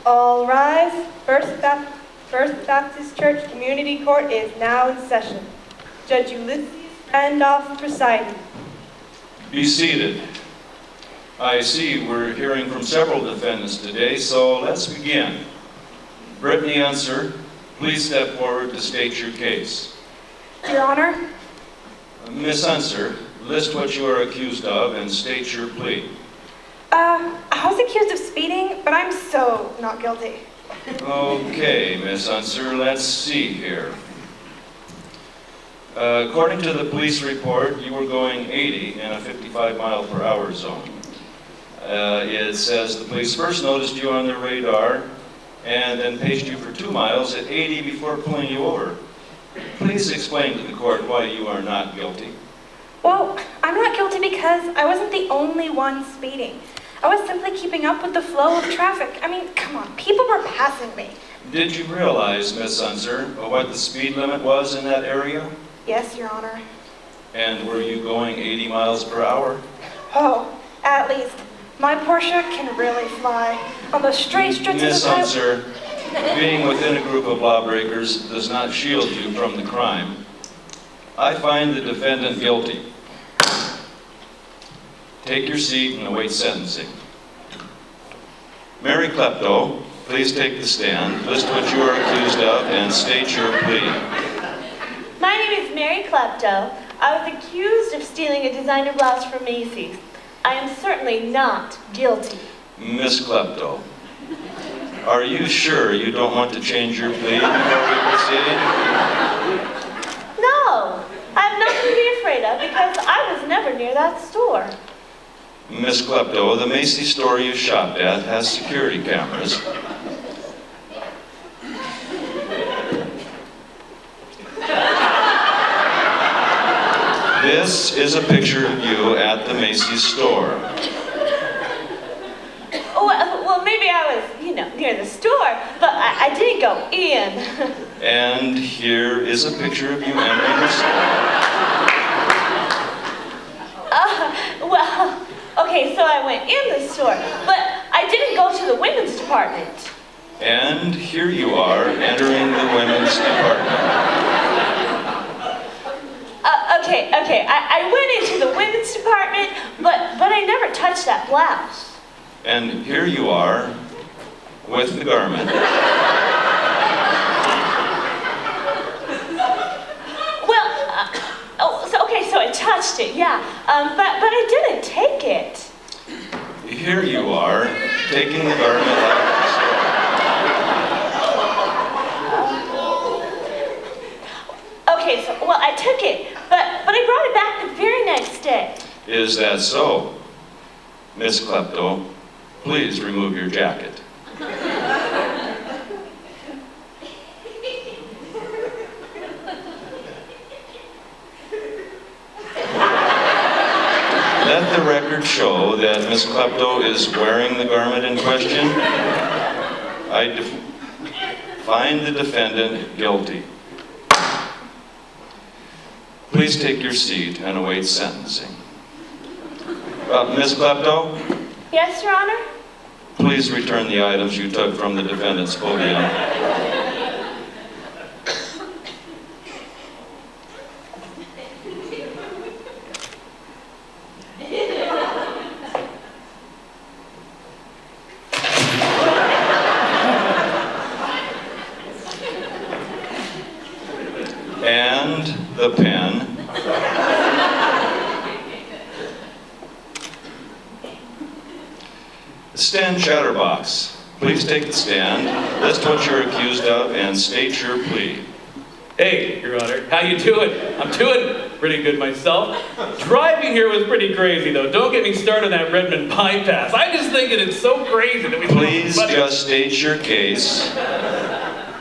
All rise. First Baptist Church Community Court is now in session. Judge Ulysses Randolph presiding. Be seated. I see we're hearing from several defendants today, so let's begin. Brittany Unser, please step forward to state your case. Your Honor. Miss Unser, list what you are accused of and state your plea. I was accused of speeding, but I'm so not guilty. Okay, Miss Unser, let's see here. According to the police report, you were going 80 in a 55-mile-per-hour zone. It says the police first noticed you on their radar and then paced you for 2 miles at 80 before pulling you over. Please explain to the court why you are not guilty. Well, I'm not guilty because I wasn't the only one speeding. I was simply keeping up with the flow of traffic. I mean, come on, people were passing me. Did you realize, Miss Unser, what the speed limit was in that area? Yes, Your Honor. And were you going 80 miles per hour? Oh, at least. My Porsche can really fly on the straight stretches Miss of Unser, being within a group of lawbreakers does not shield you from the crime. I find the defendant guilty. Take your seat and await sentencing. Mary Klepto, please take the stand, list what you are accused of, and state your plea. My name is Mary Klepto. I was accused of stealing a designer blouse from Macy's. I am certainly not guilty. Miss Klepto, are you sure you don't want to change your plea before we proceed? No, I have nothing to be afraid of because I was never near that store. Miss Klepto, the Macy's store you shopped at has security cameras. This is a picture of you at the Macy's store. Well, maybe I was, near the store, but I didn't go in. And here is a picture of you entering the store. Okay, so I went in the store, but I didn't go to the women's department. And here you are entering the women's department. Okay, I went into the women's department, but I never touched that blouse. And here you are with the garment. So I touched it, yeah, but I didn't take it. Here you are taking the garment out of the store. I took it, but I brought it back the very next day. Is that so? Miss Klepto, please remove your jacket. Let the record show that Miss Klepto is wearing the garment in question. I find the defendant guilty. Please take your seat and await sentencing. Miss Klepto? Yes, Your Honor? Please return the items you took from the defendant's podium. And the pen. Stand Chatterbox, please take the stand, list what you're accused of, and state your plea. Hey, Your Honor, how you doing? I'm doing pretty good myself. Driving here was pretty crazy, though. Don't get me started on that Redmond bypass. I'm just thinking it's so crazy that we... Please just state your case.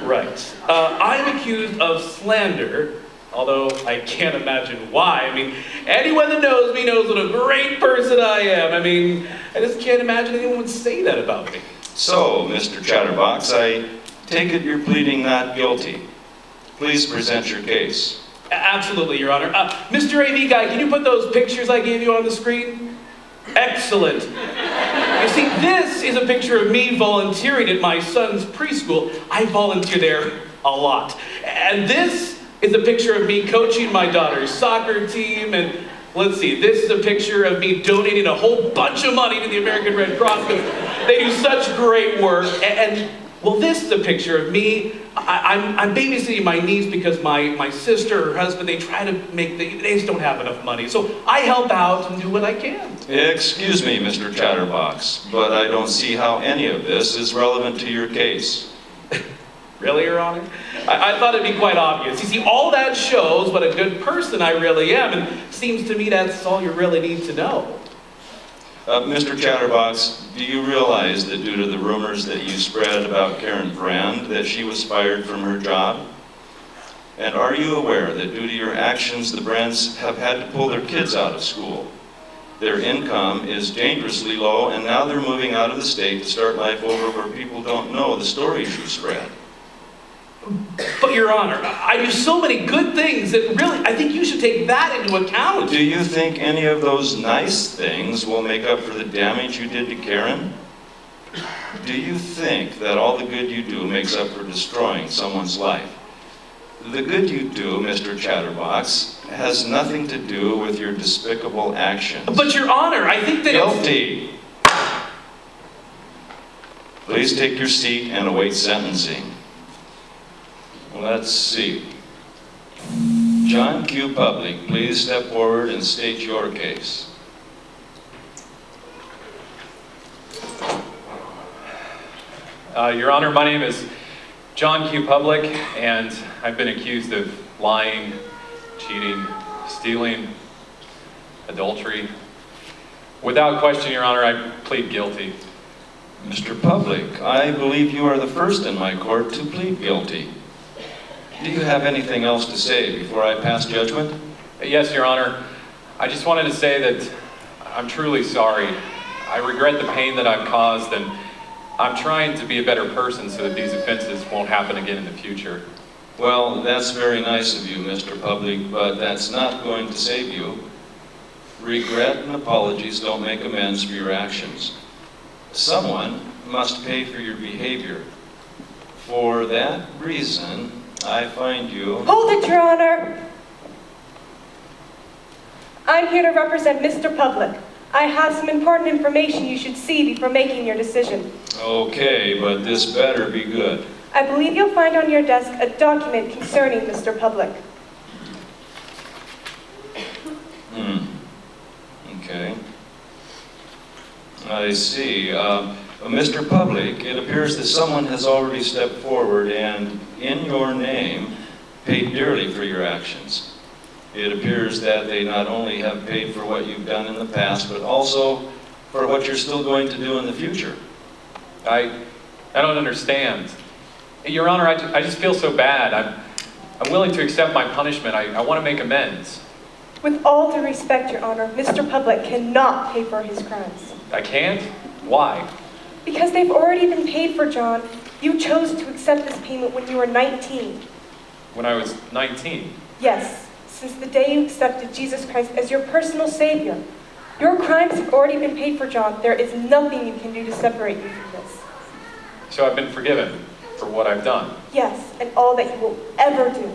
Right. I'm accused of slander, although I can't imagine why. I mean, anyone that knows me knows what a great person I am. I mean, I just can't imagine anyone would say that about me. So, Mr. Chatterbox, I take it you're pleading not guilty. Please present your case. Absolutely, Your Honor. Mr. AV guy, can you put those pictures I gave you on the screen? Excellent. You see, this is a picture of me volunteering at my son's preschool. I volunteer there a lot. And this is a picture of me coaching my daughter's soccer team. And let's see, this is a picture of me donating a whole bunch of money to the American Red Cross because they do such great work. And well, this is a picture of me. I'm babysitting my niece because my sister, her husband, they try to they just don't have enough money. So I help out and do what I can. Excuse me, Mr. Chatterbox, but I don't see how any of this is relevant to your case. Really, Your Honor? I thought it'd be quite obvious. You see, all that shows what a good person I really am, and seems to me that's all you really need to know. Mr. Chatterbox, do you realize that due to the rumors that you spread about Karen Brand, that she was fired from her job? And are you aware that due to your actions, the Brands have had to pull their kids out of school? Their income is dangerously low, and now they're moving out of the state to start life over where people don't know the stories you spread. But, Your Honor, I do so many good things that really, I think you should take that into account. Do you think any of those nice things will make up for the damage you did to Karen? Do you think that all the good you do makes up for destroying someone's life? The good you do, Mr. Chatterbox, has nothing to do with your despicable actions. But, Your Honor, I think that Guilty. Please take your seat and await sentencing. Let's see. John Q. Public, please step forward and state your case. Your Honor, my name is John Q. Public, and I've been accused of lying, cheating, stealing, adultery. Without question, Your Honor, I plead guilty. Mr. Public, I believe you are the first in my court to plead guilty. Do you have anything else to say before I pass judgment? Yes, Your Honor. I just wanted to say that I'm truly sorry. I regret the pain that I've caused, and I'm trying to be a better person so that these offenses won't happen again in the future. Well, that's very nice of you, Mr. Public, but that's not going to save you. Regret and apologies don't make amends for your actions. Someone must pay for your behavior. For that reason, I find you... Hold it, Your Honor. I'm here to represent Mr. Public. I have some important information you should see before making your decision. Okay, but this better be good. I believe you'll find on your desk a document concerning Mr. Public. Okay. I see. Mr. Public, it appears that someone has already stepped forward and, in your name, paid dearly for your actions. It appears that they not only have paid for what you've done in the past, but also for what you're still going to do in the future. I don't understand. Your Honor, I just feel so bad. I'm willing to accept my punishment. I want to make amends. With all due respect, Your Honor, Mr. Public cannot pay for his crimes. I can't? Why? Because they've already been paid for, John. You chose to accept this payment when you were 19. When I was 19? Yes, since the day you accepted Jesus Christ as your personal Savior. Your crimes have already been paid for, John. There is nothing you can do to separate you from this. So I've been forgiven for what I've done. Yes, and all that you will ever do.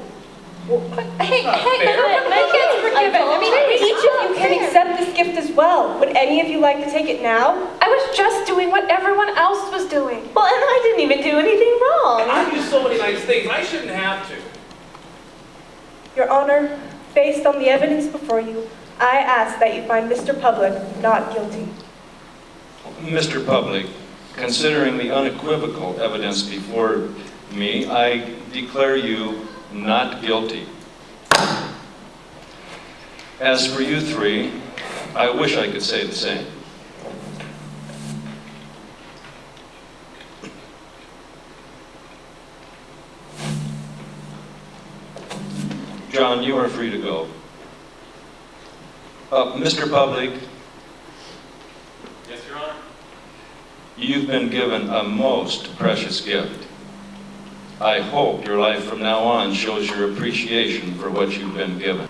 Hey, fair. my kid's forgiven. I mean, Each of you can accept this gift as well. Would any of you like to take it now? I was just doing what everyone else was doing. Well, and I didn't even do anything wrong. I do so many nice things. I shouldn't have to. Your Honor, based on the evidence before you, I ask that you find Mr. Public not guilty. Mr. Public, considering the unequivocal evidence before me, I declare you not guilty. As for you three, I wish I could say the same. John, you are free to go. Mr. Public, Yes, Your Honor. you've been given a most precious gift. I hope your life from now on shows your appreciation for what you've been given.